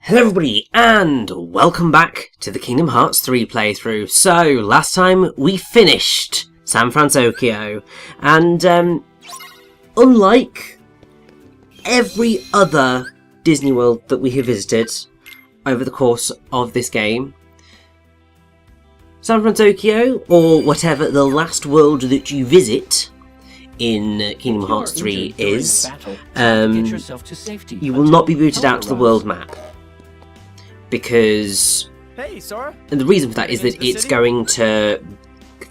Hello everybody, and welcome back to the Kingdom Hearts 3 playthrough. So, last time we finished San Francisco, and unlike every other Disney World that we have visited over the course of this game, San Francisco, or whatever the last world that you visit in Kingdom Hearts 3 is, you will not be booted out to the world map. Because, and the reason for that is that it's going to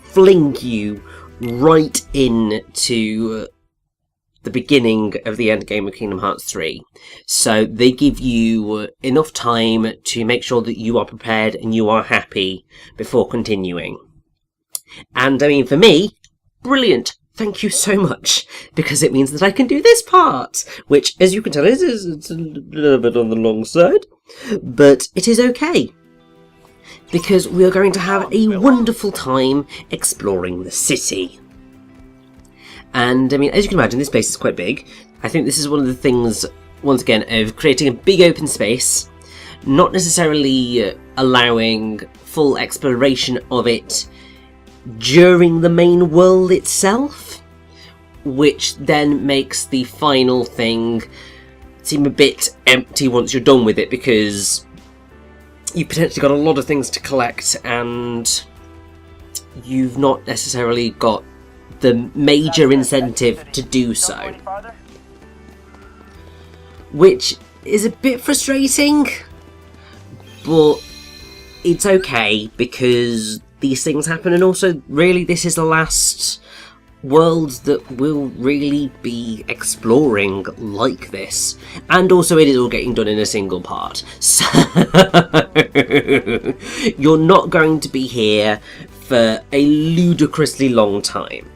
fling you right into the beginning of the end game of Kingdom Hearts 3. So they give you enough time to make sure that you are prepared and you are happy before continuing. And I mean, for me, brilliant. Thank you so much, because it means that I can do this part, which, as you can tell, it's a little bit on the long side, but it is okay, because we are going to have a wonderful time exploring the city. And, I mean, as you can imagine, this place is quite big. I think this is one of the things, once again, of creating a big open space, not necessarily allowing full exploration of it during the main world itself, which then makes the final thing seem a bit empty once you're done with it, because you've potentially got a lot of things to collect and you've not necessarily got the major incentive to do so, which is a bit frustrating, but it's okay because these things happen, and also, really, this is the last world that we'll really be exploring like this. And also, it is all getting done in a single part. So, you're not going to be here for a ludicrously long time.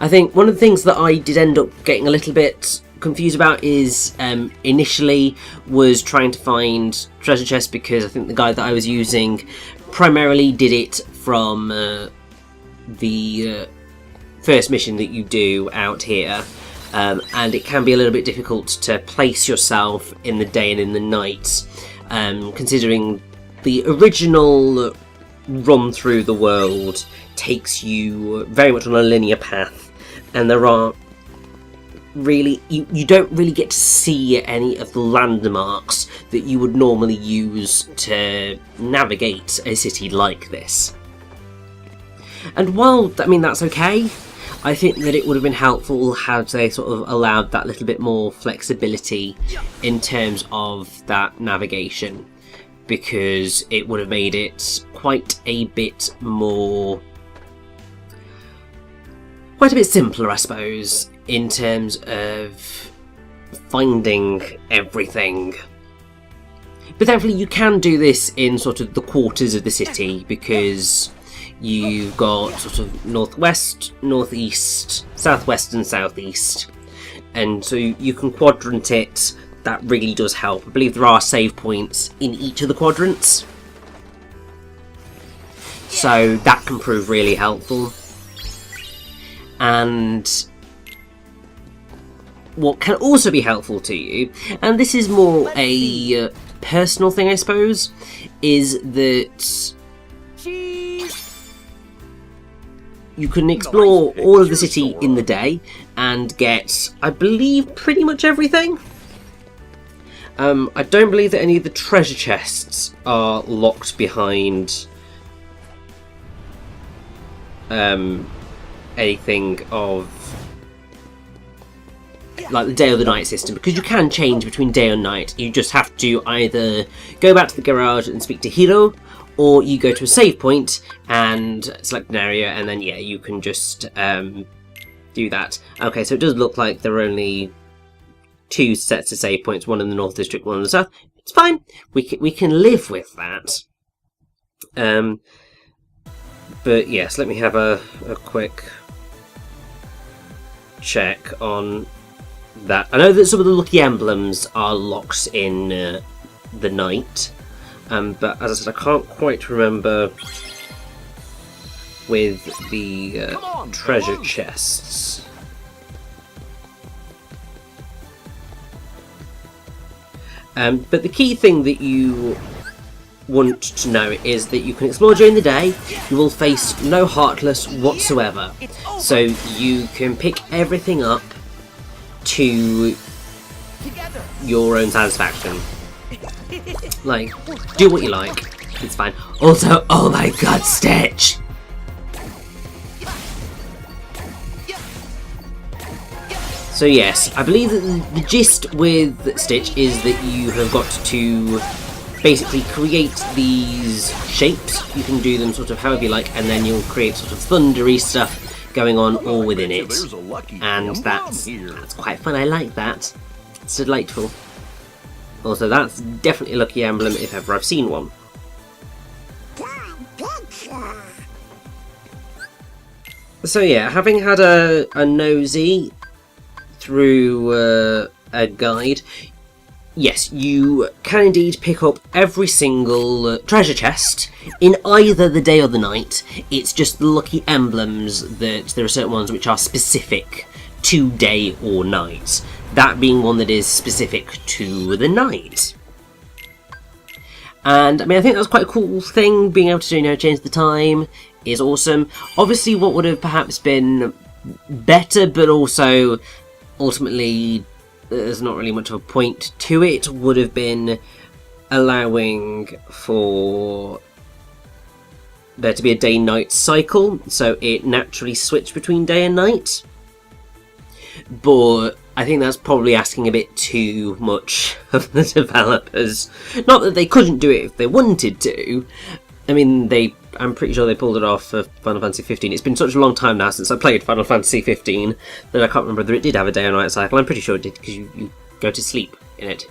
I think one of the things that I did end up getting a little bit confused about is initially was trying to find treasure chests, because I think the guide that I was using primarily did it from the first mission that you do out here, and it can be a little bit difficult to place yourself in the day and in the night, considering the original run through the world takes you very much on a linear path, and there are really, you don't really get to see any of the landmarks that you would normally use to navigate a city like this. And while, I mean, that's okay, I think that it would have been helpful had they sort of allowed that little bit more flexibility in terms of that navigation, because it would have made it quite a bit simpler, I suppose, in terms of finding everything. But thankfully you can do this in sort of the quarters of the city, because you've got sort of northwest, northeast, southwest and southeast, and so you can quadrant it. That really does help. I believe there are save points in each of the quadrants, so that can prove really helpful. And what can also be helpful to you, and this is more a personal thing, I suppose, is that you can explore all of the city in the day and get, I believe, pretty much everything. I don't believe that any of the treasure chests are locked behind anything of like the day or the night system, because you can change between day and night. You just have to either go back to the garage and speak to Hiro, or you go to a save point and select an area, and then, yeah, you can just do that. Okay, so it does look like there are only two sets of save points, one in the North District, one in the South. It's fine. We can live with that. But yes, let me have a quick check on that. I know that some of the lucky emblems are locked in the night, but as I said, I can't quite remember with the treasure chests. But the key thing that you want to know is that you can explore during the day. You will face no Heartless whatsoever, so you can pick everything up to your own satisfaction. Like, do what you like, it's fine. Also, oh my god, Stitch! So yes, I believe that the gist with Stitch is that you have got to basically create these shapes. You can do them sort of however you like, and then you'll create sort of thundery stuff going on all within it. And that's quite fun, I like that. It's delightful. Also, that's definitely a lucky emblem if ever I've seen one. So yeah, having had a nosy through a guide, yes, you can indeed pick up every single treasure chest in either the day or the night. It's just the lucky emblems that there are certain ones which are specific to day or night. That being one that is specific to the night. And I mean, I think that's quite a cool thing, being able to, you know, change the time is awesome. Obviously, what would have perhaps been better, but also ultimately there's not really much of a point to it, would have been allowing for there to be a day-night cycle, so it naturally switched between day and night. But I think that's probably asking a bit too much of the developers. Not that they couldn't do it if they wanted to. I mean, I'm pretty sure they pulled it off for Final Fantasy 15. It's been such a long time now since I played Final Fantasy 15 that I can't remember whether it did have a day or night cycle. I'm pretty sure it did, because you go to sleep in it.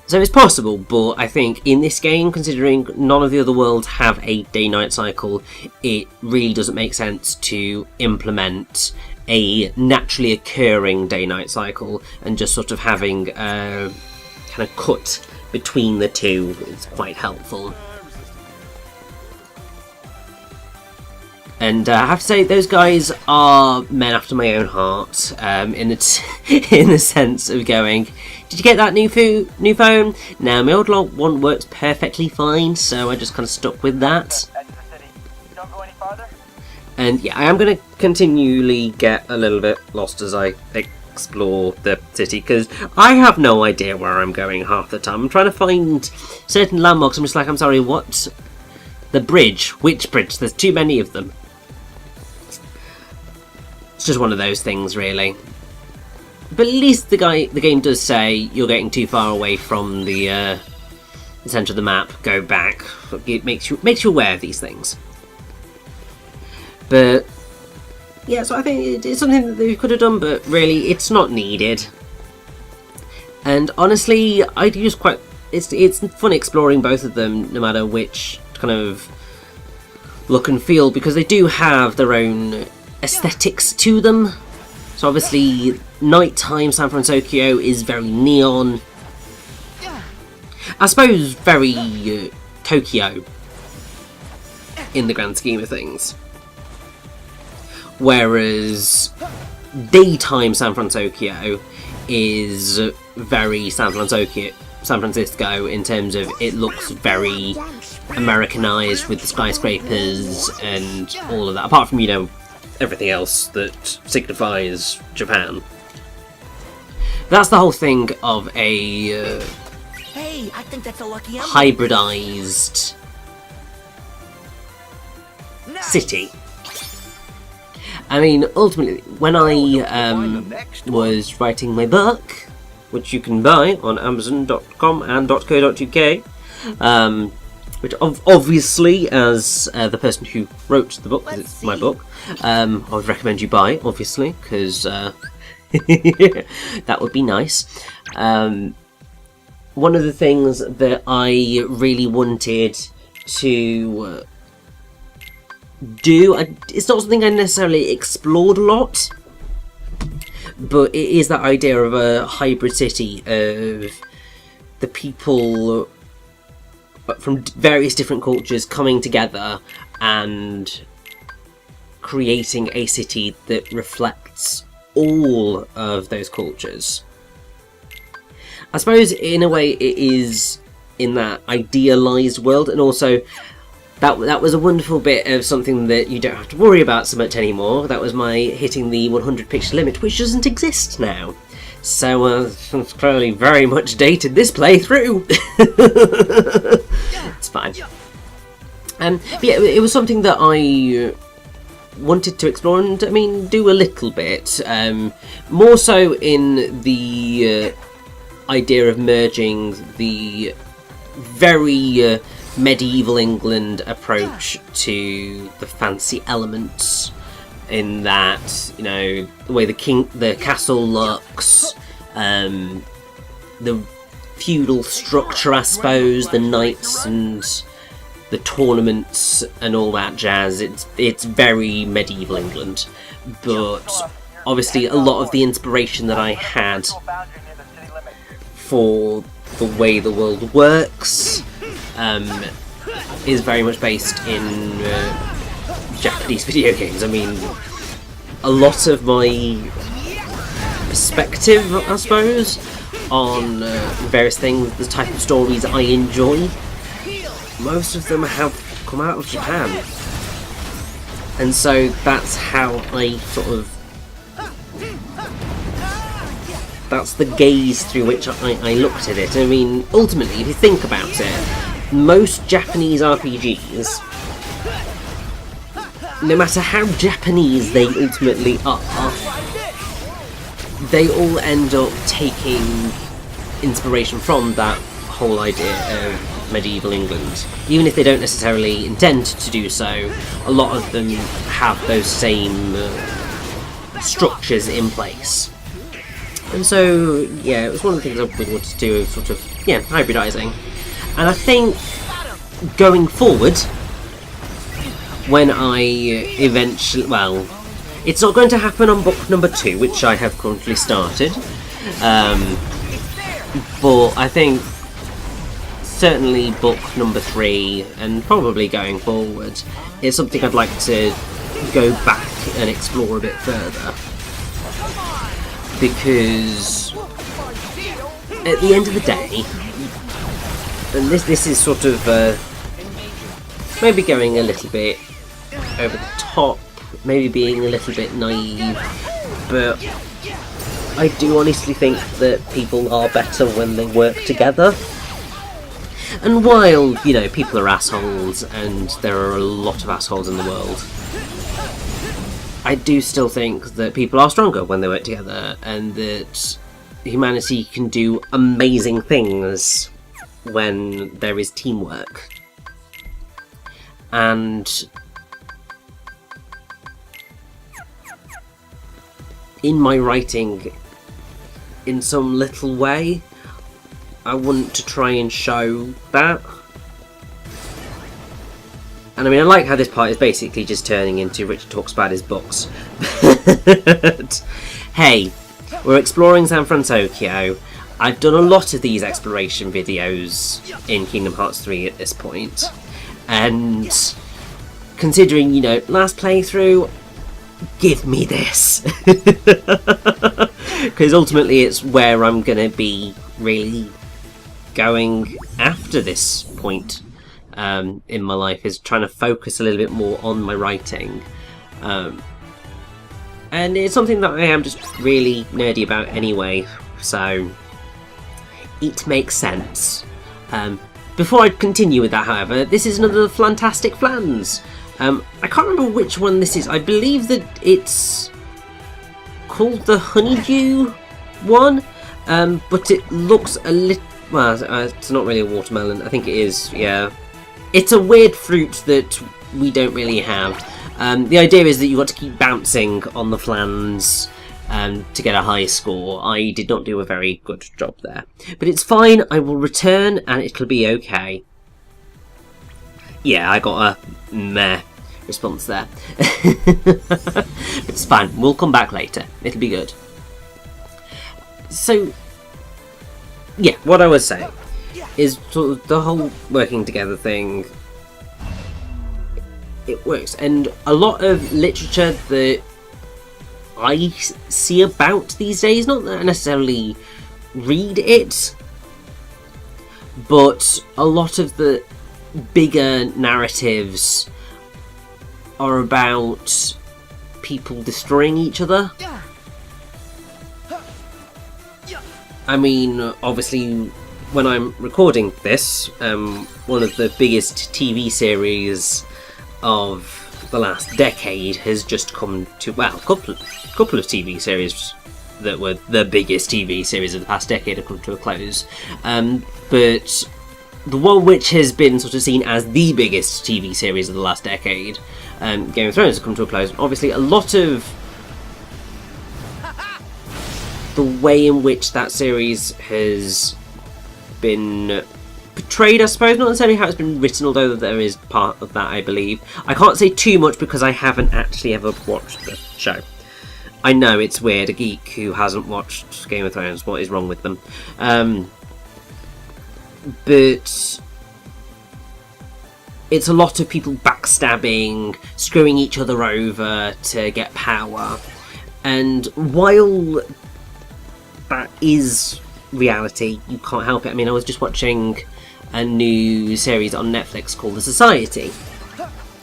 So it's possible, but I think in this game, considering none of the other worlds have a day-night cycle, it really doesn't make sense to implement a naturally occurring day-night cycle and just sort of having a kind of cut between the two. It's quite helpful. And I have to say, those guys are men after my own heart, in the sense of going, did you get that new phone? Now, my old one works perfectly fine, so I just kind of stuck with that. And yeah, I am going to continually get a little bit lost as I explore the city, because I have no idea where I'm going half the time. I'm trying to find certain landmarks. I'm just like, I'm sorry, what? The bridge? Which bridge? There's too many of them. It's just one of those things, really. But at least the game does say you're getting too far away from the centre of the map. Go back. It makes you aware of these things. But yeah, so I think it's something that they could have done, but really, it's not needed. And honestly, I do just quite. It's fun exploring both of them, no matter which kind of look and feel, because they do have their own aesthetics to them. So obviously, nighttime San Francisco is very neon. I suppose very Tokyo in the grand scheme of things. Whereas daytime San Francisco is very San Francisco in terms of it looks very Americanized with the skyscrapers and all of that, apart from, you know, everything else that signifies Japan. That's the whole thing of a hey, I think that's a lucky hybridized city. I mean, ultimately, when I was writing my book, which you can buy on Amazon.com and .co.uk, which obviously, as the person who wrote the book, because it's my book, I would recommend you buy, obviously, because that would be nice. One of the things that I really wanted to do, it's not something I necessarily explored a lot, but it is that idea of a hybrid city of the people from various different cultures coming together and creating a city that reflects all of those cultures. I suppose in a way it is in that idealised world, and also that was a wonderful bit of something that you don't have to worry about so much anymore. That was my hitting the 100 pixel limit, which doesn't exist now. So it's clearly very much dated this playthrough. It's fine. But yeah, it was something that I wanted to explore and, I mean, do a little bit. More so in the idea of merging the very medieval England approach to the fancy elements, in that, you know, the way the castle looks, the feudal structure, I suppose, the knights and the tournaments and all that jazz. It's very medieval England, but obviously a lot of the inspiration that I had for the way the world works is very much based in Japanese video games. I mean, a lot of my perspective, I suppose, on various things, the type of stories I enjoy, most of them have come out of Japan. And so that's how I sort of... that's the gaze through which I looked at it. I mean, ultimately, if you think about it, most Japanese RPGs, no matter how Japanese they ultimately are, they all end up taking inspiration from that whole idea of medieval England. Even if they don't necessarily intend to do so, a lot of them have those same structures in place. And so, yeah, it was one of the things I really wanted to do, sort of, yeah, hybridising. And I think, going forward, when I eventually, well, it's not going to happen on book number 2, which I have currently started, but I think certainly book number 3, and probably going forward, is something I'd like to go back and explore a bit further. Because at the end of the day, and this is sort of maybe going a little bit over the top, maybe being a little bit naive, but I do honestly think that people are better when they work together. And while, you know, people are assholes, and there are a lot of assholes in the world, I do still think that people are stronger when they work together, and that humanity can do amazing things when there is teamwork. And in my writing, in some little way, I want to try and show that. And I mean, I like how this part is basically just turning into Richard talks about his books. But hey, we're exploring San Francisco. I've done a lot of these exploration videos in Kingdom Hearts 3 at this point. And considering, you know, last playthrough, give me this. Because ultimately it's where I'm going to be really going after this point in my life, is trying to focus a little bit more on my writing. And it's something that I am just really nerdy about anyway, so it makes sense. Before I continue with that, however, this is another Flantastic Flans. I can't remember which one this is. I believe that it's called the Honeydew one, but it looks a little... well, it's not really a watermelon. I think it is, yeah. It's a weird fruit that we don't really have. The idea is that you've got to keep bouncing on the flans to get a high score. I did not do a very good job there. But it's fine, I will return and it'll be okay. Yeah, I got a meh response there. It's fine, we'll come back later. It'll be good. So, yeah, what I was saying is sort of the whole working together thing. It works, and a lot of literature that I see about these days, not necessarily read it, but a lot of the bigger narratives are about people destroying each other. I mean, obviously, when I'm recording this, one of the biggest TV series of the last decade has just come to, well, a couple of TV series that were the biggest TV series of the past decade have come to a close. But the one which has been sort of seen as the biggest TV series of the last decade, Game of Thrones, has come to a close. Obviously, a lot of the way in which that series has been portrayed, I suppose, not necessarily how it's been written, although there is part of that, I believe. I can't say too much because I haven't actually ever watched the show. I know it's weird, a geek who hasn't watched Game of Thrones, what is wrong with them? But it's a lot of people backstabbing, screwing each other over to get power, and while that is reality, you can't help it. I mean, I was just watching a new series on Netflix called The Society,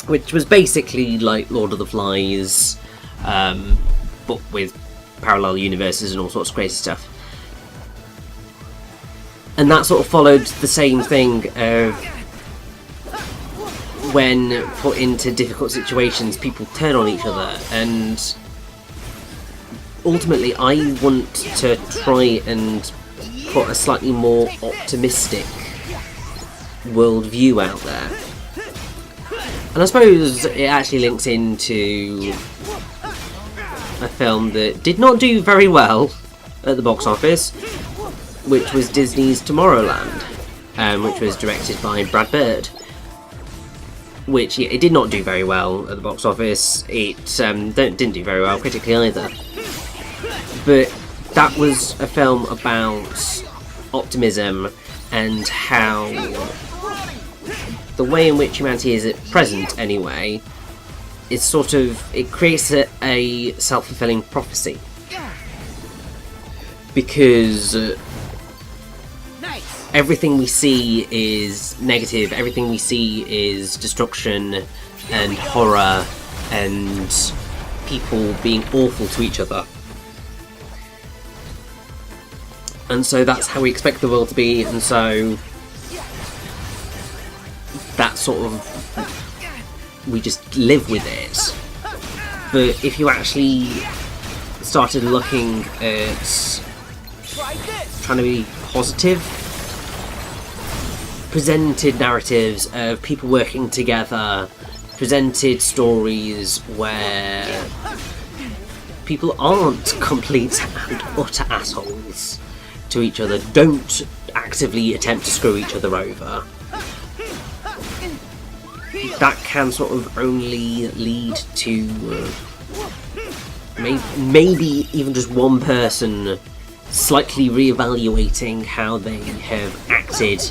which was basically like Lord of the Flies, but with parallel universes and all sorts of crazy stuff. And that sort of followed the same thing of when put into difficult situations, people turn on each other, and ultimately I want to try and put a slightly more optimistic worldview out there. And I suppose it actually links into a film that did not do very well at the box office, which was Disney's Tomorrowland, which was directed by Brad Bird. Which, yeah, it did not do very well at the box office. It didn't do very well critically either. But that was a film about optimism and how the way in which humanity is at present, anyway, is sort of, it creates a self-fulfilling prophecy. Because everything we see is negative, everything we see is destruction and horror and people being awful to each other. And so that's how we expect the world to be, and so that sort of, we just live with it. But if you actually started looking at trying to be positive, presented narratives of people working together, presented stories where people aren't complete and utter assholes to each other, don't actively attempt to screw each other over, that can sort of only lead to maybe even just one person slightly reevaluating how they have acted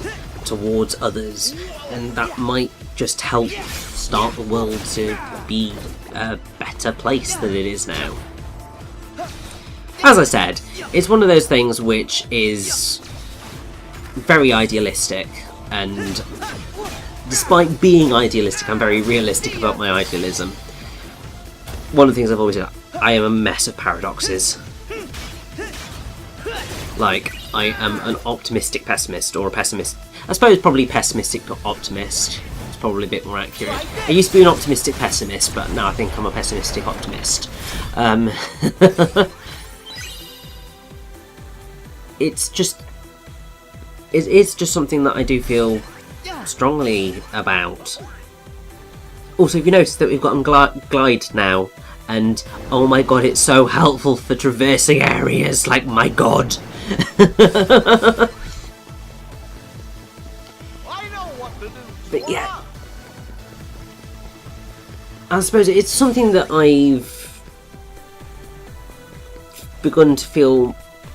towards others, and that might just help start the world to be a better place than it is now. As I said, it's one of those things which is very idealistic, and despite being idealistic, I'm very realistic about my idealism. One of the things I've always said, I am a mess of paradoxes. Like, I am an optimistic pessimist, or a pessimist. I suppose probably pessimistic optimist. It's probably a bit more accurate. I used to be an optimistic pessimist, but now I think I'm a pessimistic optimist. It's just something that I do feel strongly about. Also, have you noticed that we've gotten glide now? And oh my god, it's so helpful for traversing areas, like my god. But yeah, I suppose it's something that I've begun to feel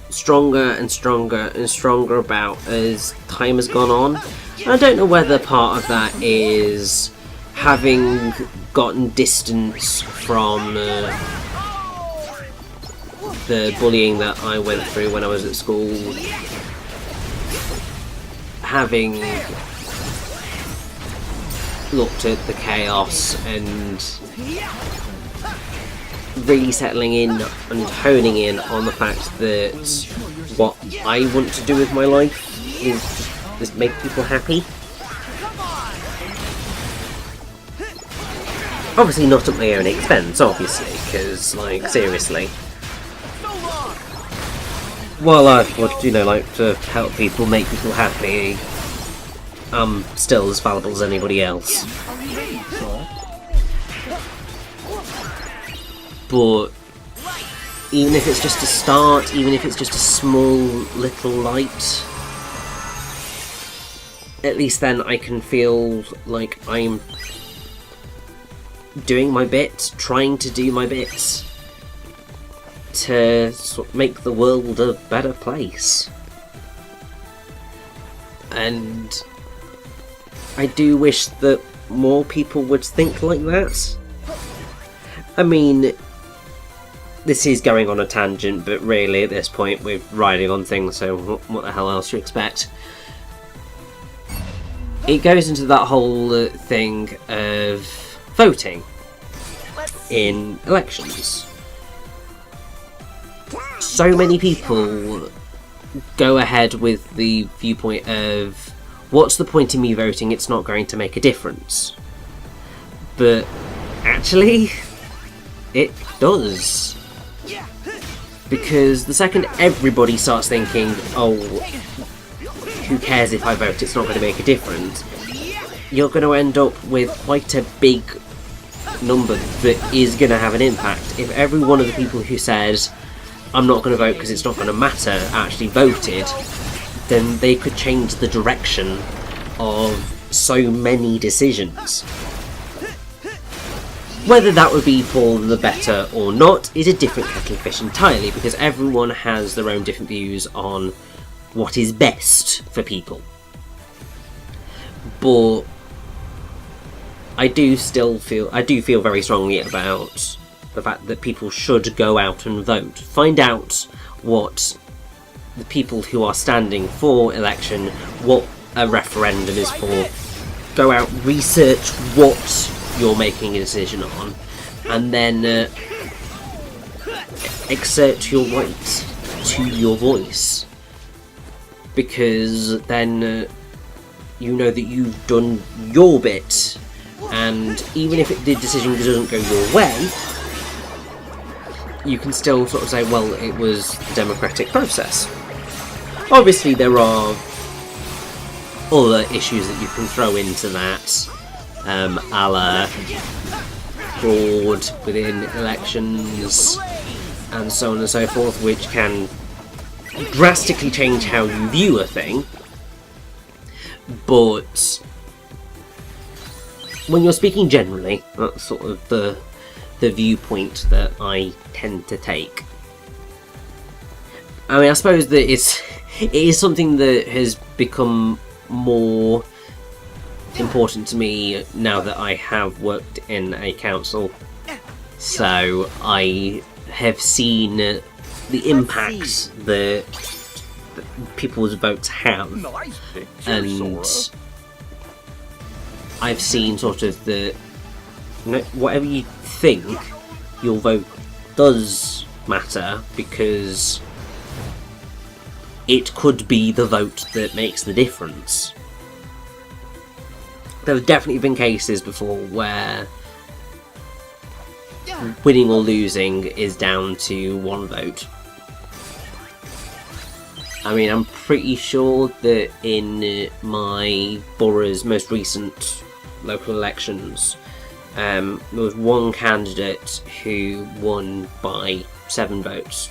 stronger and stronger and stronger about as time has gone on. And I don't know whether part of that is having gotten distance from the bullying that I went through when I was at school, having looked at the chaos and really settling in and honing in on the fact that what I want to do with my life is just make people happy. Obviously not at my own expense, obviously, because, like, seriously. While I would, you know, like to help people, make people happy, I'm still as fallible as anybody else. But even if it's just a start, even if it's just a small little light, at least then I can feel like I'm doing my bit, trying to do my bit to sort of make the world a better place. And I do wish that more people would think like that. I mean, this is going on a tangent, but really at this point we're riding on things, so what the hell else do you expect? It goes into that whole thing of voting in elections. So many people go ahead with the viewpoint of, what's the point in me voting, it's not going to make a difference. But actually, it does. Because the second everybody starts thinking, oh, who cares if I vote, it's not going to make a difference, you're going to end up with quite a big number that is going to have an impact. If every one of the people who says, I'm not going to vote because it's not going to matter, actually voted, then they could change the direction of so many decisions. Whether that would be for the better or not is a different kettle of fish entirely, because everyone has their own different views on what is best for people. But I do feel very strongly about the fact that people should go out and vote. Find out what the people who are standing for election, what a referendum is for. Go out, research what you're making a decision on, and then exert your right to your voice. Because then you know that you've done your bit, and even if the decision doesn't go your way, you can still sort of say, well, it was the democratic process. Obviously there are other issues that you can throw into that, a la fraud within elections and so on and so forth, which can drastically change how you view a thing. But when you're speaking generally, that's sort of the viewpoint that I tend to take. I mean, I suppose that it is something that has become more important to me now that I have worked in a council. So I have seen the impacts that people's votes have, and I've seen sort of the, you know, whatever you think, your vote does matter, because it could be the vote that makes the difference. There have definitely been cases before where winning or losing is down to one vote. I mean, I'm pretty sure that in my borough's most recent local elections, there was one candidate who won by 7 votes.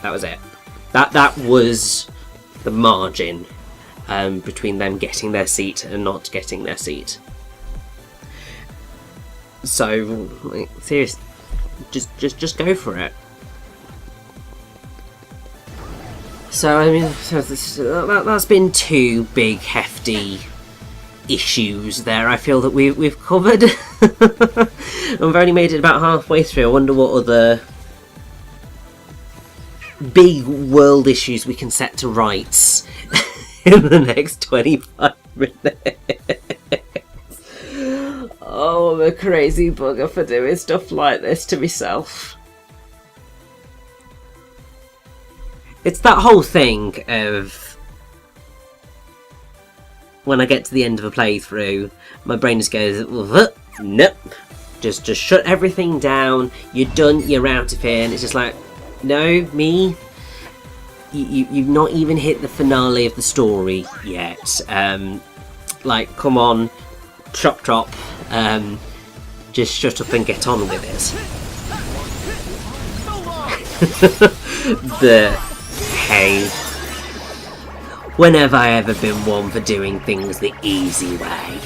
That was it. That was the margin between them getting their seat and not getting their seat. So, like, seriously, just go for it. So, I mean, that's been 2 big, hefty issues there. I feel that we've covered. I've only made it about halfway through. I wonder what other big world issues we can set to rights in the next 25 minutes. Oh, I'm a crazy bugger for doing stuff like this to myself. It's that whole thing of when I get to the end of a playthrough, my brain just goes, nope, just shut everything down, you're done, you're out of here, and it's just like, no, me, you've not even hit the finale of the story yet. Like, come on, chop, just shut up and get on with it. Hey, when have I ever been one for doing things the easy way?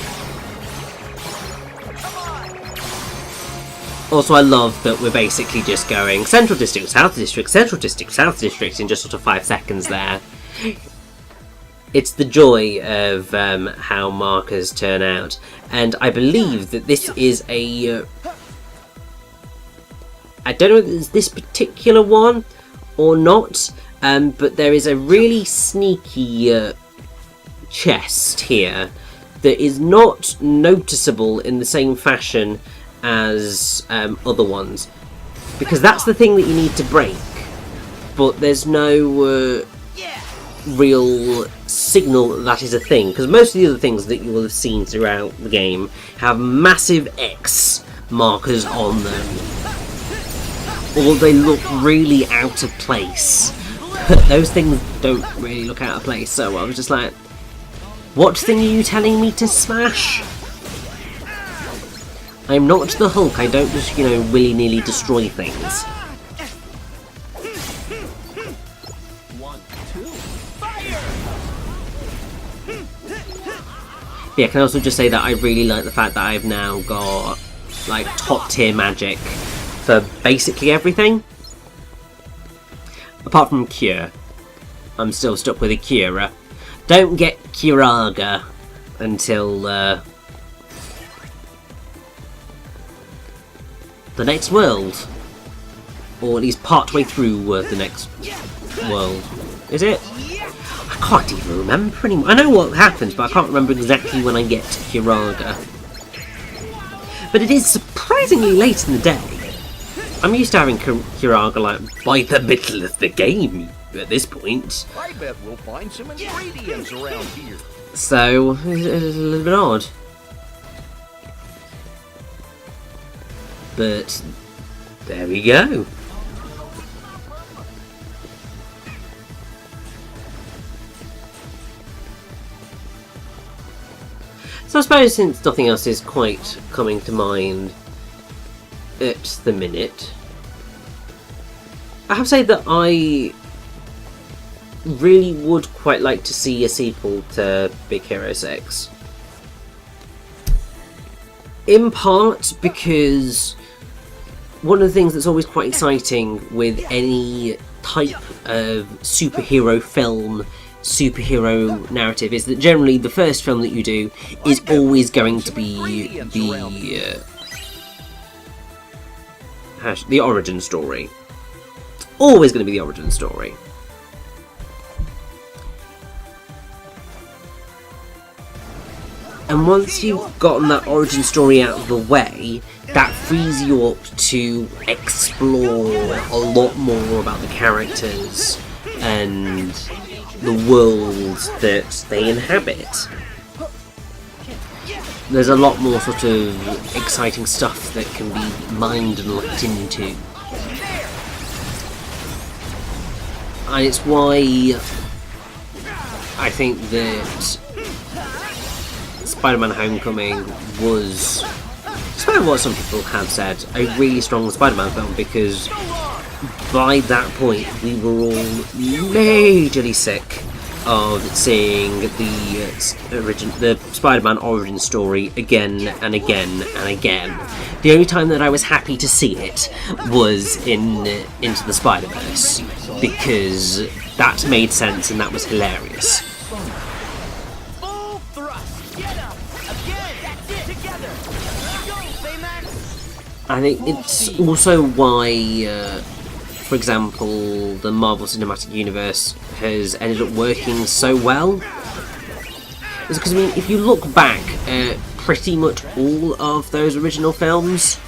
Also, I love that we're basically just going Central District, South District, Central District, South District in just sort of 5 seconds there. It's the joy of how markers turn out, and I believe that this is a... I don't know if it's this particular one or not, but there is a really sneaky chest here that is not noticeable in the same fashion as other ones, because that's the thing that you need to break, but there's no real signal that is a thing, because most of the other things that you will have seen throughout the game have massive X markers on them, or they look really out of place. Those things don't really look out of place, so I was just like, what thing are you telling me to smash? I'm not the Hulk, I don't just, you know, willy-nilly destroy things. Yeah, I can also just say that I really like the fact that I've now got, like, top-tier magic for basically everything. Apart from Cure. I'm still stuck with a Cura. Don't get Curaga until the next world. Or at least part way through the next world. Is it? I can't even remember anymore. I know what happens, but I can't remember exactly when I get to Curaga. But it is surprisingly late in the day. I'm used to having Curaga like by the middle of the game at this point. I bet we'll find some ingredients around here. So, it's a little bit odd. But there we go. So I suppose since nothing else is quite coming to mind at the minute, I have to say that I really would quite like to see a sequel to Big Hero 6. In part because one of the things that's always quite exciting with any type of superhero film, superhero narrative, is that generally the first film that you do is always going to be the origin story. Always going to be the origin story. And once you've gotten that origin story out of the way, that frees you up to explore a lot more about the characters and the worlds that they inhabit. There's a lot more sort of exciting stuff that can be mined and looked into. And it's why I think that Spider-Man Homecoming was, despite what some people have said, a really strong Spider-Man film, because by that point we were all majorly sick of seeing the Spider-Man origin story again and again and again. The only time that I was happy to see it was in Into the Spider-Verse, because that made sense and that was hilarious. I think it's also why for example, the Marvel Cinematic Universe has ended up working so well is because, I mean, if you look back at pretty much all of those original films,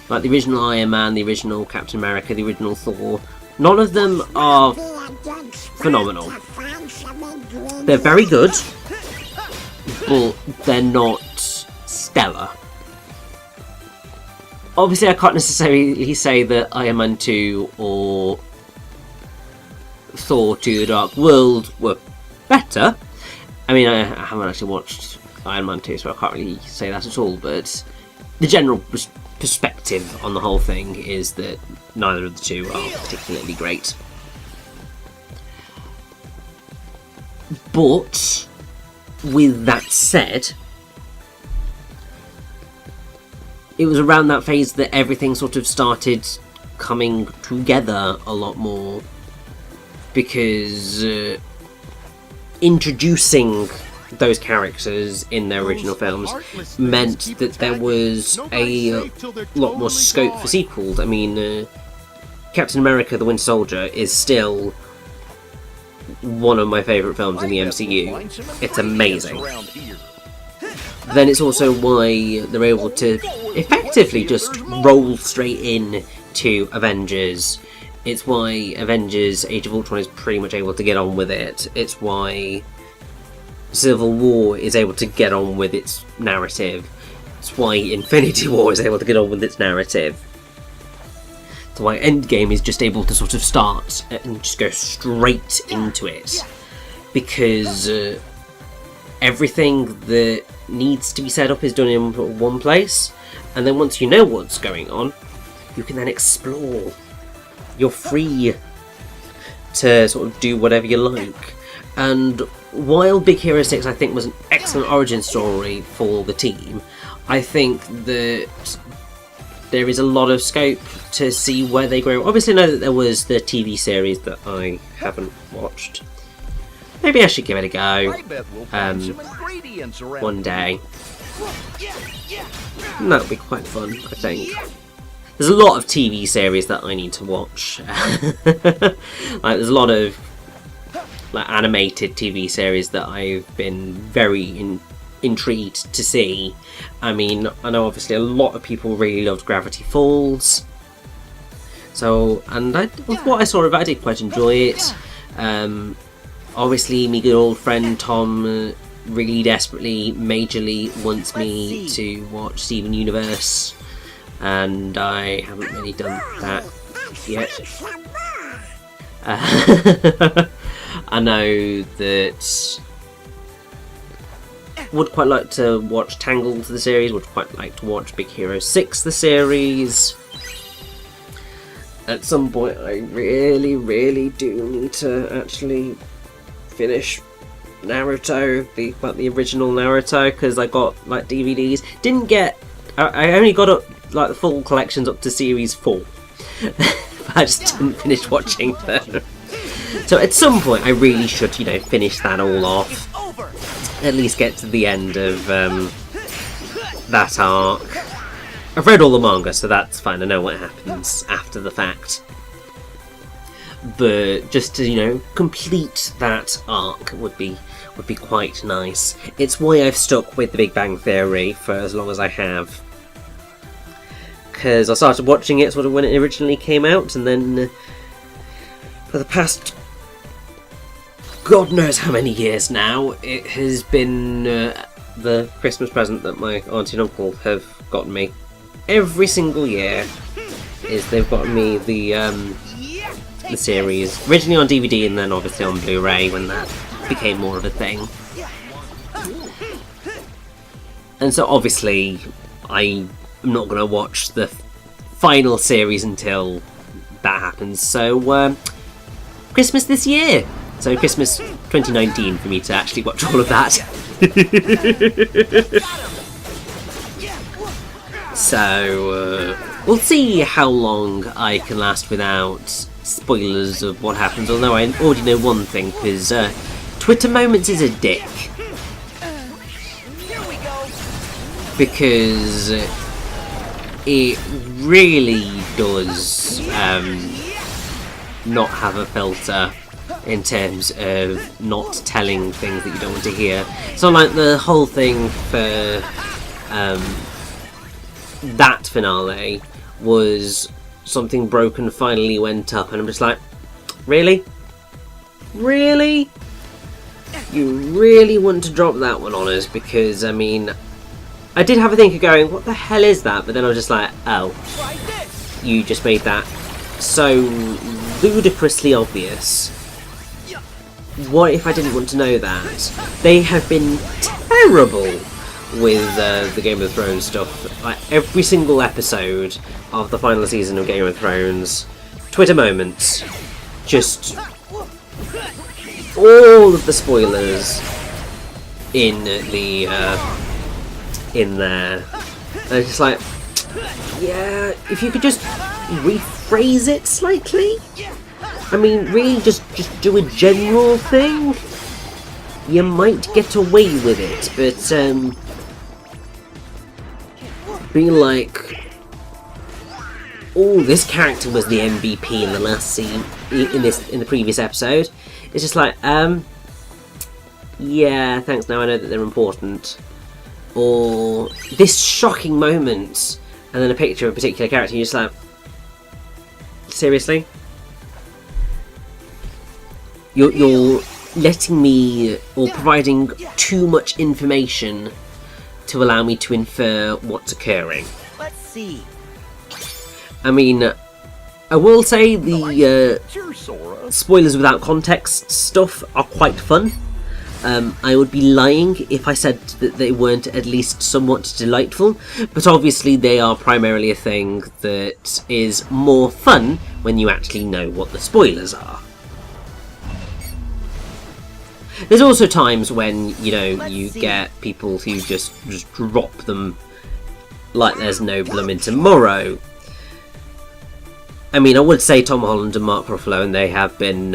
like the original Iron Man, the original Captain America, the original Thor, none of them are phenomenal. They're very good, but they're not stellar. Obviously, I can't necessarily say that Iron Man 2 or Thor 2 The Dark World were better. I mean, I haven't actually watched Iron Man 2, so I can't really say that at all, but the general perspective on the whole thing is that neither of the two are particularly great. But, with that said, it was around that phase that everything sort of started coming together a lot more, because introducing those characters in their original films meant that there was a lot more scope for sequels. I mean, Captain America the Winter Soldier is still one of my favourite films in the MCU. It's amazing. Then it's also why they're able to effectively just roll straight in to Avengers. It's why Avengers Age of Ultron is pretty much able to get on with it. It's why Civil War is able to get on with its narrative. It's why Infinity War is able to get on with its narrative. It's why Endgame is just able to sort of start and just go straight into it. Because everything that needs to be set up is done in one place, and then once you know what's going on, you can then explore. You're free to sort of do whatever you like. And while Big Hero 6 I think was an excellent origin story for the team, I think that there is a lot of scope to see where they grow. Obviously I know that there was the TV series that I haven't watched. Maybe I should give it a go one day. And that'll be quite fun, I think. There's a lot of TV series that I need to watch. Like, there's a lot of animated TV series that I've been very intrigued to see. I mean, I know obviously a lot of people really loved Gravity Falls. So, and with what I saw of it, I did quite enjoy it. Obviously, my good old friend Tom really desperately, majorly wants me to watch Steven Universe, and I haven't really done that yet. I know that would quite like to watch Tangled the series, would quite like to watch Big Hero 6 the series. At some point I really do need to actually finish Naruto, the original Naruto, because I got like DVDs. Didn't get, I only got up like the full collections up to series 4. But I just didn't finish watching them. So at some point I really should, you know, finish that all off. At least get to the end of that arc. I've read all the manga, so that's fine. I know what happens after the fact. But just to, you know, complete that arc would be quite nice. It's why I've stuck with The Big Bang Theory for as long as I have. Because I started watching it sort of when it originally came out, and then for the past God knows how many years now, it has been the Christmas present that my auntie and uncle have gotten me. Every single year is they've gotten me the series, originally on DVD and then obviously on Blu-ray when that became more of a thing. And so obviously I'm not going to watch the final series until that happens, so Christmas this year! So Christmas 2019 for me to actually watch all of that. So we'll see how long I can last without spoilers of what happens, although I already know one thing, because Twitter Moments is a dick. Because it really does not have a filter in terms of not telling things that you don't want to hear. So like the whole thing for that finale was something broken finally went up, and I'm just like, really? Really? You really want to drop that one on us? Because, I mean, I did have a think of going, what the hell is that? But then I was just like, oh, you just made that so ludicrously obvious. What if I didn't want to know that? They have been terrible with the Game of Thrones stuff. Like, every single episode of the final season of Game of Thrones, Twitter moments, just all of the spoilers in there. And it's just like, yeah, if you could just rephrase it slightly. I mean, really, just do a general thing. You might get away with it, but being like, oh, this character was the MVP in the last scene, in the previous episode. It's just like, yeah, thanks. Now I know that they're important. Or this shocking moment, and then a picture of a particular character. You're just like, seriously? You're letting me, or providing too much information to allow me to infer what's occurring. Let's see. I mean, I will say the spoilers without context stuff are quite fun. I would be lying if I said that they weren't at least somewhat delightful, but obviously they are primarily a thing that is more fun when you actually know what the spoilers are. There's also times when, you know, you get people who just drop them like there's no bloomin' tomorrow. I mean, I would say Tom Holland and Mark Ruffalo, and they have been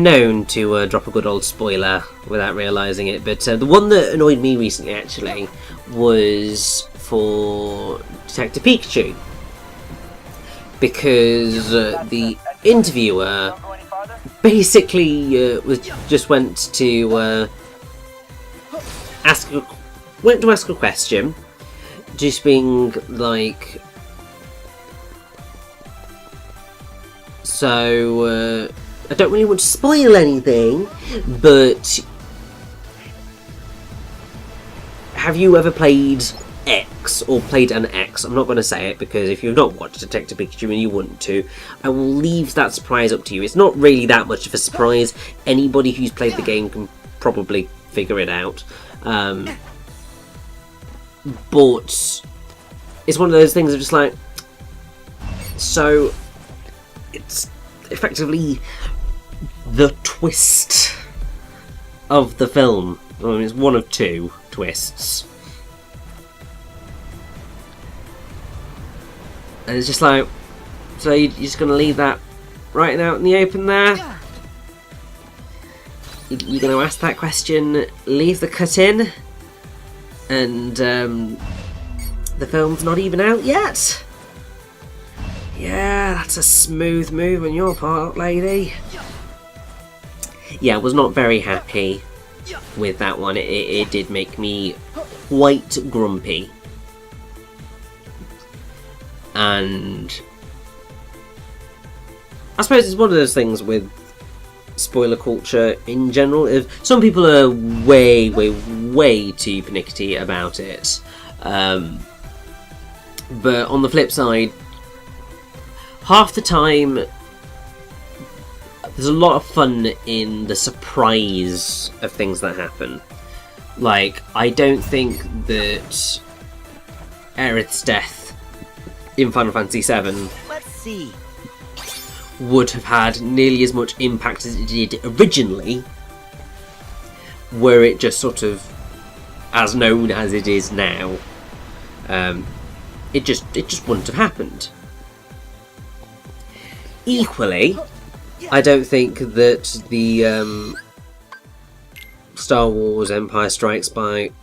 known to drop a good old spoiler without realising it. But the one that annoyed me recently, actually, was for Detective Pikachu, because the interviewer basically went to ask a question, just being like, so I don't really want to spoil anything, but have you ever played X, or played an X? I'm not going to say it, because if you've not watched Detective Pikachu and you want to, I will leave that surprise up to you. It's not really that much of a surprise. Anybody who's played the game can probably figure it out. But it's one of those things of just like, so it's effectively the twist of the film. I mean, it's one of two twists. And it's just like, so you're just going to leave that right out in the open there? You're going to ask that question, leave the cut in, and the film's not even out yet? Yeah, that's a smooth move on your part, lady. Yeah, I was not very happy with that one. It did make me quite grumpy. And I suppose it's one of those things with spoiler culture in general. If some people are way too pernickety about it, but on the flip side, half the time there's a lot of fun in the surprise of things that happen. Like, I don't think that Aerith's death in Final Fantasy VII Let's see. would have had nearly as much impact as it did originally, were it just sort of as known as it is now. It just wouldn't have happened. Equally, I don't think that the Star Wars Empire Strikes Back,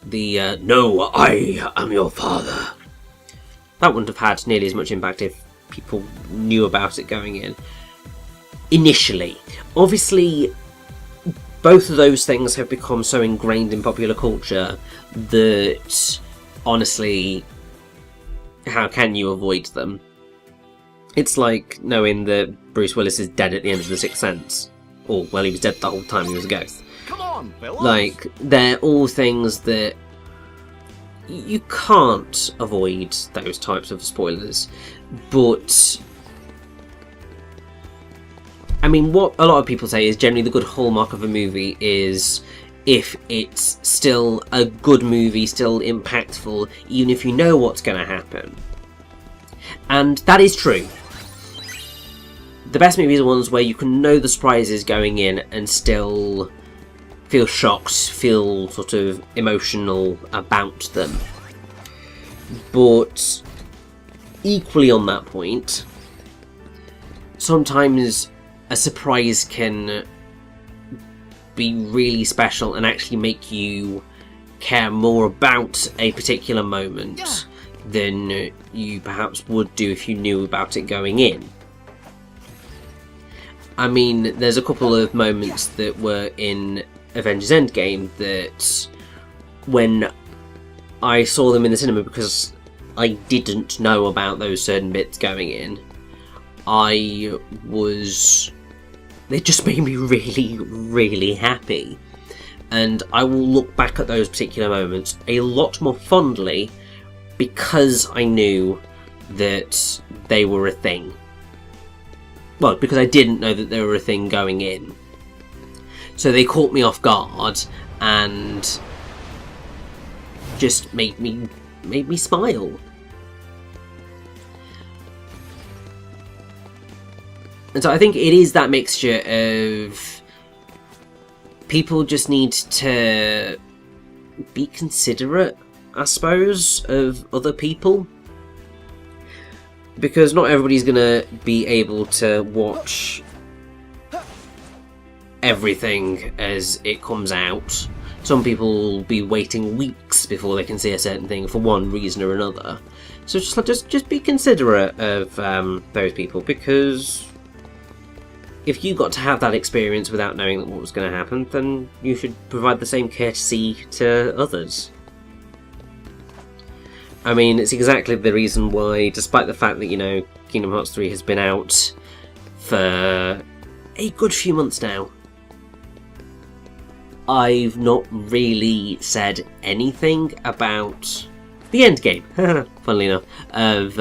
the no, I am your father, that wouldn't have had nearly as much impact if people knew about it going in. Initially. Obviously, both of those things have become so ingrained in popular culture that, honestly, how can you avoid them? It's like knowing that Bruce Willis is dead at the end of The Sixth Sense. Or, well, he was dead the whole time he was a ghost. Come on, fellas. Like, they're all things that you can't avoid those types of spoilers. But, I mean, what a lot of people say is generally the good hallmark of a movie is if it's still a good movie, still impactful, even if you know what's going to happen. And that is true. The best movies are ones where you can know the surprises going in and still feel shocked, feel sort of emotional about them. But equally on that point, sometimes a surprise can be really special and actually make you care more about a particular moment than you perhaps would do if you knew about it going in. I mean, there's a couple of moments that were in Avengers Endgame that when I saw them in the cinema, because I didn't know about those certain bits going in, they just made me really, really happy. And I will look back at those particular moments a lot more fondly because I knew that they were a thing. Well, because I didn't know that they were a thing going in. So they caught me off guard and just made me smile. And so I think it is that mixture of people just need to be considerate, I suppose, of other people. Because not everybody's going to be able to watch everything as it comes out. Some people will be waiting weeks before they can see a certain thing for one reason or another. So just be considerate of those people, because if you got to have that experience without knowing what was going to happen, then you should provide the same courtesy to others. I mean, it's exactly the reason why, despite the fact that, you know, Kingdom Hearts 3 has been out for a good few months now, I've not really said anything about the endgame, funnily enough, of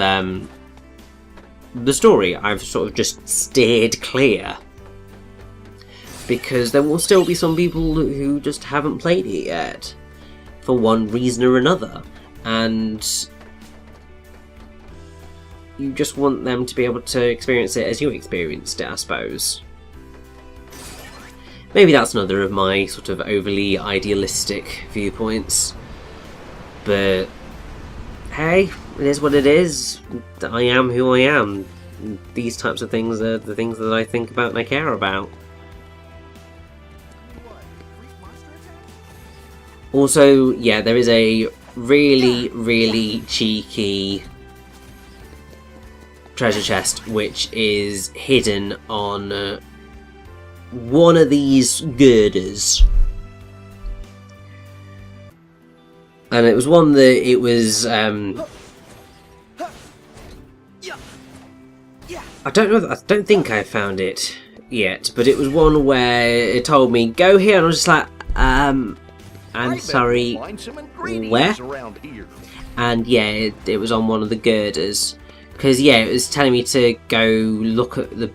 the story. I've sort of just steered clear. Because there will still be some people who just haven't played it yet, for one reason or another. And you just want them to be able to experience it as you experienced it, I suppose. Maybe that's another of my sort of overly idealistic viewpoints. But hey, it is what it is. I am who I am. These types of things are the things that I think about and I care about. Also, yeah, there is a really, really cheeky treasure chest which is hidden on one of these girders. And it was one that it was I don't think I found it yet, but it was one where it told me go here, and I was just like I'm sorry, where? And yeah, it was on one of the girders, because yeah, it was telling me to go look at the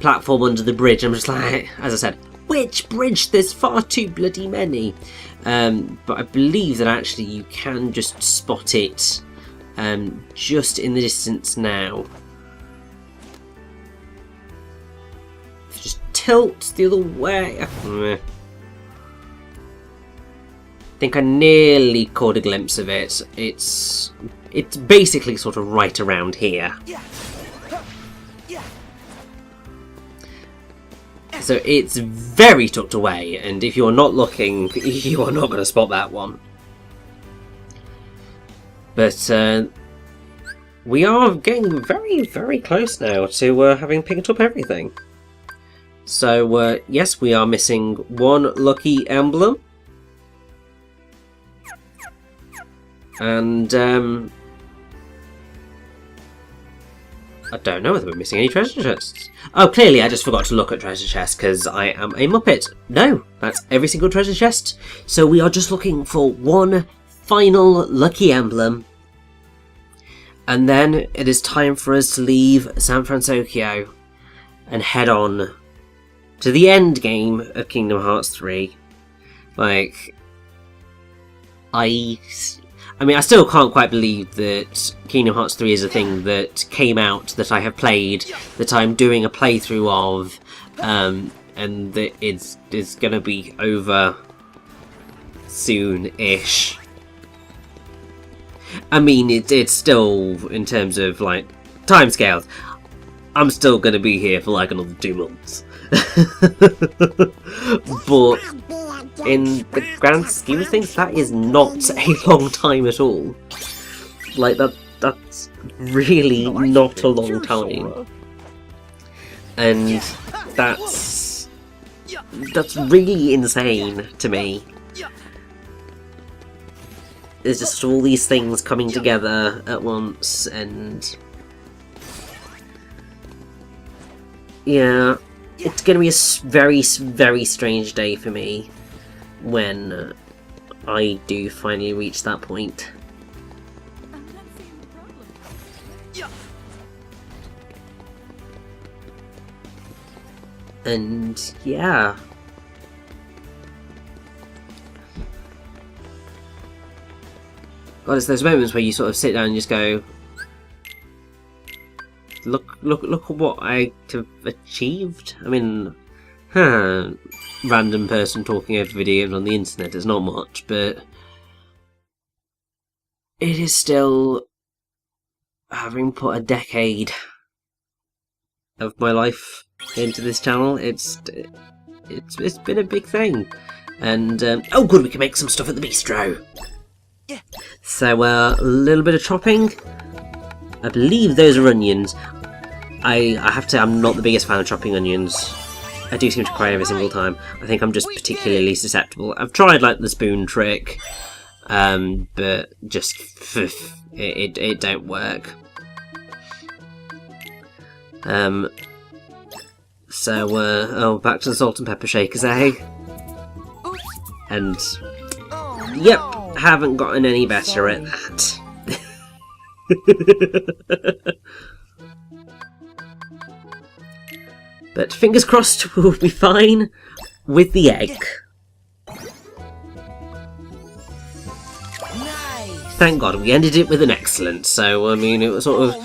platform under the bridge. I'm just like, as I said, which bridge? There's far too bloody many. But I believe that actually you can just spot it just in the distance now. Just tilt the other way. I think I nearly caught a glimpse of it. It's basically sort of right around here. So it's very tucked away, and if you're not looking, you are not going to spot that one. But we are getting very, very close now to having picked up everything. So, yes, we are missing one lucky emblem. And, I don't know whether we're missing any treasure chests. Oh, clearly I just forgot to look at treasure chests because I am a Muppet. No, that's every single treasure chest. So we are just looking for one final lucky emblem. And then it is time for us to leave San Francisco and head on to the end game of Kingdom Hearts 3. Like, I mean, I still can't quite believe that Kingdom Hearts 3 is a thing that came out, that I have played, that I'm doing a playthrough of, and that it's gonna be over soon-ish. I mean, it's still, in terms of, like, timescales, I'm still gonna be here for, like, another 2 months. But in the grand scheme of things, that is not a long time at all. Like, that's really not a long time. And that's really insane to me. There's just all these things coming together at once, and yeah, it's going to be a very, very strange day for me when I do finally reach that point. And yeah. God, it's those moments where you sort of sit down and just go, look at what I have achieved. I mean, random person talking over video games on the internet is not much, but it is still, having put a decade of my life into this channel, it's been a big thing. And oh good, we can make some stuff at the bistro. Yeah. So a little bit of chopping. I believe those are onions. I have to, I'm not the biggest fan of chopping onions. I do seem to cry every single time. I think I'm just particularly susceptible. I've tried like the spoon trick, but just it don't work. So oh, back to the salt and pepper shakers, eh? And yep, haven't gotten any better at that. But fingers crossed we'll be fine with the egg. Nice. Thank God we ended it with an excellent. So I mean, it was sort of a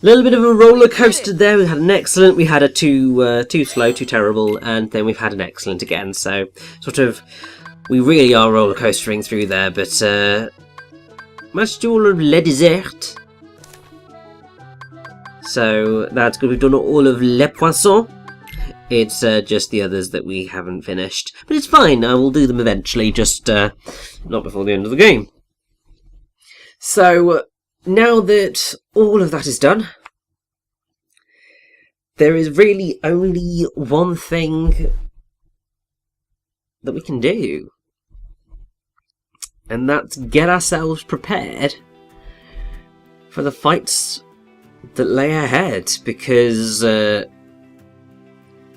little bit of a roller coaster there. We had an excellent, we had a too slow, too terrible, and then we've had an excellent again. So sort of, we really are roller coastering through there. But managed to do all of Le Dessert. So that's good. We've done all of Les Poissons. It's just the others that we haven't finished. But it's fine, I will do them eventually, just not before the end of the game. So, now that all of that is done, there is really only one thing that we can do. And that's get ourselves prepared for the fights that lay ahead, because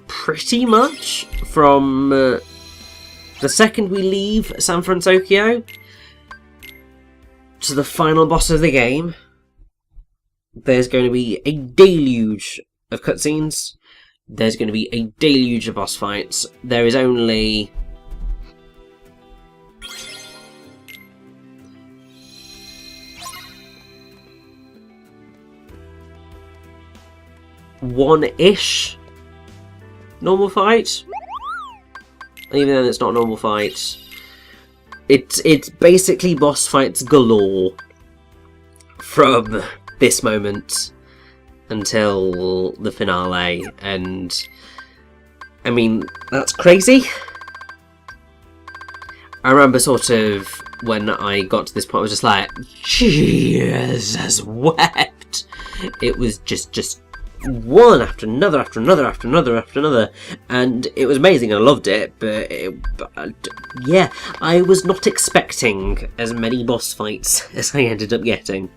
pretty much from the second we leave San Francisco to the final boss of the game, there's going to be a deluge of cutscenes, there's going to be a deluge of boss fights. There is only one-ish normal fight. Even then it's not a normal fight. It's basically boss fights galore from this moment until the finale, and I mean, that's crazy. I remember sort of when I got to this point I was just like, Jesus wept. It was just one after another, after another, after another, after another, and it was amazing. I loved it, but yeah, I was not expecting as many boss fights as I ended up getting.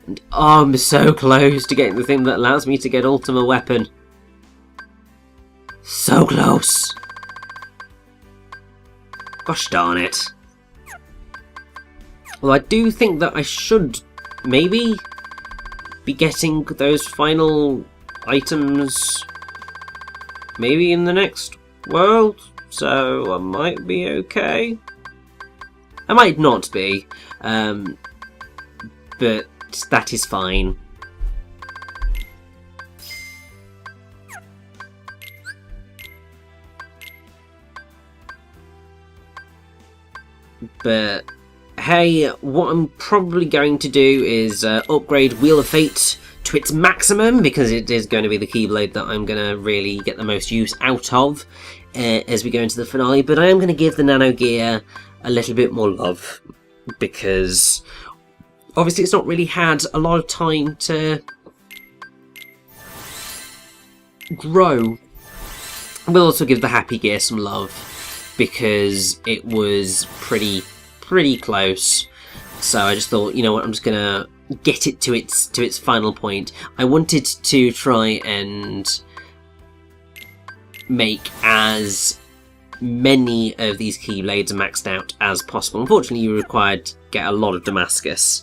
And oh, I'm so close to getting the thing that allows me to get Ultima Weapon. So close. Gosh darn it. Well, I do think that I should maybe be getting those final items maybe in the next world, so I might be okay. I might not be, but that is fine. But hey, what I'm probably going to do is upgrade Wheel of Fate to its maximum, because it is going to be the Keyblade that I'm going to really get the most use out of as we go into the finale. But I am going to give the Nano Gear a little bit more love, because obviously it's not really had a lot of time to grow. We'll also give the Happy Gear some love, because it was pretty close. So I just thought, you know what, I'm just gonna get it to its final point. I wanted to try and make as many of these Keyblades maxed out as possible. Unfortunately, you required to get a lot of Damascus,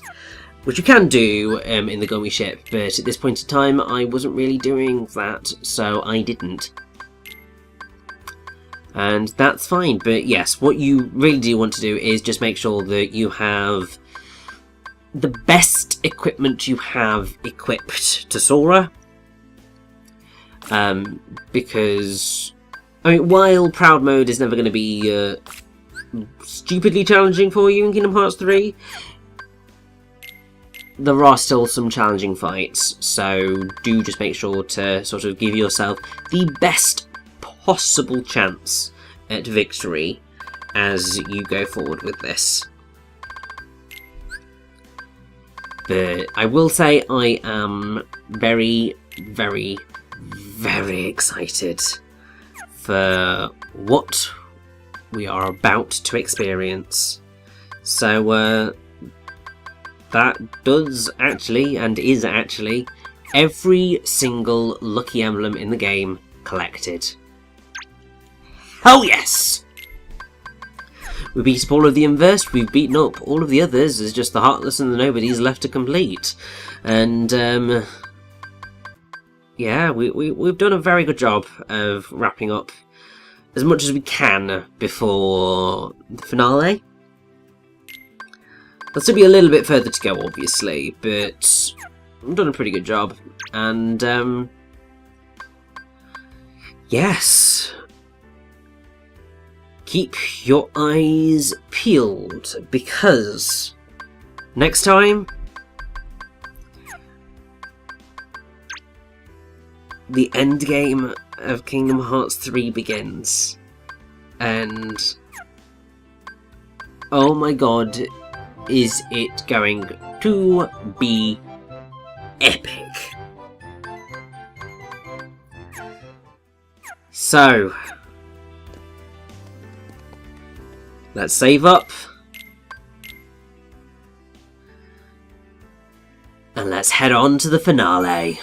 which you can do in the Gummy Ship, but at this point in time I wasn't really doing that, so I didn't. And that's fine, but yes, what you really do want to do is just make sure that you have the best equipment you have equipped to Sora. Because, I mean, while Proud Mode is never going to be stupidly challenging for you in Kingdom Hearts 3, there are still some challenging fights, so do just make sure to sort of give yourself the best possible chance at victory as you go forward with this. But I will say I am very excited for what we are about to experience. So that does actually, and is actually, every single lucky emblem in the game collected. Oh yes! We beat up all of the Inverse, we've beaten up all of the others, there's just the Heartless and the Nobodies left to complete. And, yeah, we've done a very good job of wrapping up as much as we can before the finale. There'll still be a little bit further to go, obviously, but we've done a pretty good job. And, yes. Keep your eyes peeled, because next time the end game of Kingdom Hearts 3 begins, and oh my god, is it going to be epic. So let's save up. And let's head on to the finale.